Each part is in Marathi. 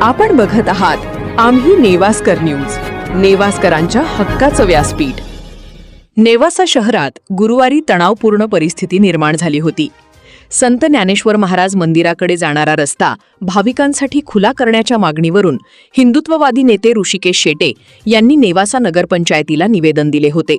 आपण बघत आहात आम्ही नेवास्कर न्यूज, नेवास्करांच्या हक्काचं व्यासपीठ। नेवासा शहरात गुरुवारी तणावपूर्ण परिस्थिती निर्माण झाली होती। संत ज्ञानेश्वर महाराज मंदिराकडे जाणारा रस्ता भाविकांसाठी खुला करण्याच्या मागणीवरून हिंदुत्ववादी नेते ऋषिकेश शेटे यांनी नेवासा नगरपंचायतीला निवेदन दिले होते।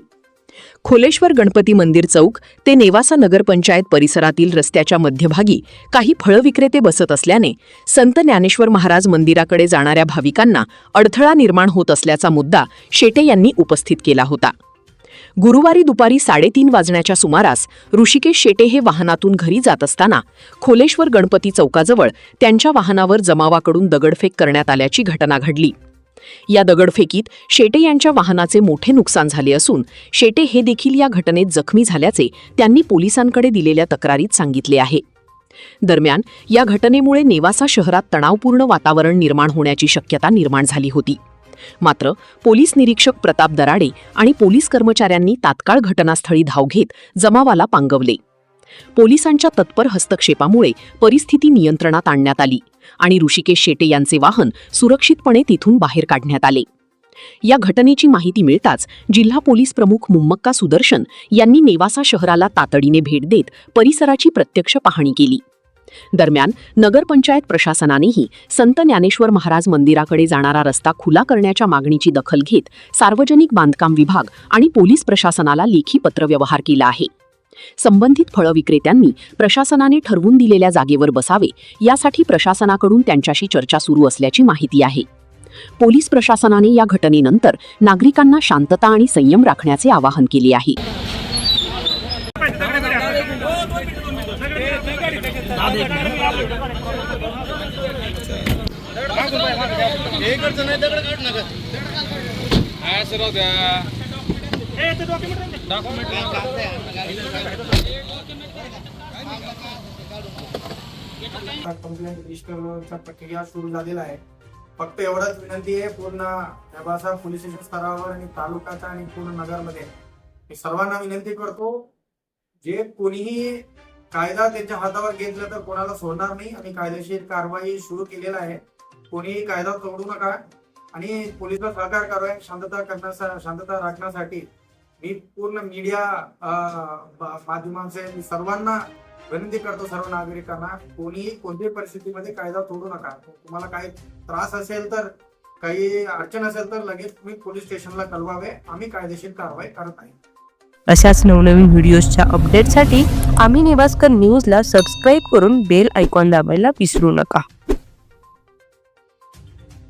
खोलेश्वर गणपती मंदिर चौक ते नेवासा नगरपंचायत परिसरातील रस्त्याच्या मध्यभागी काही फळ विक्रेते बसत असल्याने संत ज्ञानेश्वर महाराज मंदिराकडे जाणाऱ्या भाविकांना अडथळा निर्माण होत असल्याचा मुद्दा शेटे यांनी उपस्थित केला होता। गुरुवारी दुपारी 3:30 वाजण्याच्या सुमारास ऋषिकेश शेटे हे वाहनातून घरी जात असताना खोलेश्वर गणपती चौकाजवळ त्यांच्या वाहनावर जमावाकडून दगडफेक करण्यात आल्याची घटना घडली। या दगडफेकीत शेटे यांच्या वाहनाचे मोठे नुकसान झाले असून शेटे हे देखील या घटनेत जखमी झाल्याचे त्यांनी पोलिसांकडे दिलेल्या तक्रारीत सांगितले आहे। दरम्यान या घटनेमुळे नेवासा शहरात तणावपूर्ण वातावरण निर्माण होण्याची शक्यता निर्माण झाली होती। मात्र पोलीस निरीक्षक प्रताप दराडे आणि पोलीस कर्मचाऱ्यांनी तात्काळ घटनास्थळी धाव घेत जमावाला पांगवले। पोलिसांच्या तत्पर हस्तक्षेपामुळे परिस्थिती नियंत्रणात आणण्यात आली आणि ऋषिकेश शेटे यांचे वाहन सुरक्षितपणे तिथून बाहेर काढण्यात आले। या घटनेची माहिती मिळताच जिल्हा पोलीस प्रमुख मुम्मक्का सुदर्शन यांनी नेवासा शहराला तातडीने भेट देत परिसराची प्रत्यक्ष पाहणी केली। दरम्यान नगरपंचायत प्रशासनानेही संत ज्ञानेश्वर महाराज मंदिराकडे जाणारा रस्ता खुला करण्याच्या मागणीची दखल घेत सार्वजनिक बांधकाम विभाग आणि पोलीस प्रशासनाला लेखी पत्रव्यवहार केला आहे। संबंधित फळ विक्रेत्यांनी प्रशासनाने ठरवून दिलेल्या जागेवर बसावे यासाठी प्रशासनाकडून त्यांच्याशी चर्चा सुरू असल्याची माहिती आहे। पोलीस प्रशासनाने या घटनेनंतर नागरिकांना शांतता आणि संयम राखण्याचे आवाहन केले आहे। कंप्लेंट रजिस्टरचा प्रक्रिया सुरू झालेला आहे। फक्त एवढाच विनंती आहे पूर्ण नेवासा पोलीस स्टेशन स्तरावर आणि तालुक्याचा आणि पूर्ण नगरमध्ये मी सर्वांना विनंती करतो, जे कोणीही कायदा त्यांच्या हातावर घेतला तर कोणाला सोडणार नाही आणि कायदेशीर कारवाई सुरू केलेला आहे। कोणीही कायदा तोडू नका आणि पोलिसांना सहकार्य करावे। शांतता राखण्यासाठी मी पूर्ण मीडिया माध्यमांचे सर्वांना विनंती करतो, सर्व नागरिकांना कोणीही कोणत्याही परिस्थितीमध्ये कायदा तोडू नका। तुम्हाला काही त्रास असेल तर काही अडचण असेल तर लगेच तुम्ही पोलीस स्टेशनला कळवावे, आम्ही कायदेशीर कारवाई करत आहे। अशाच नवनवीन व्हिडिओजच्या अपडेटसाठी आम्ही नेवास्कर न्यूजला सबस्क्राईब करून बेल आयकॉन दाबायला विसरू नका।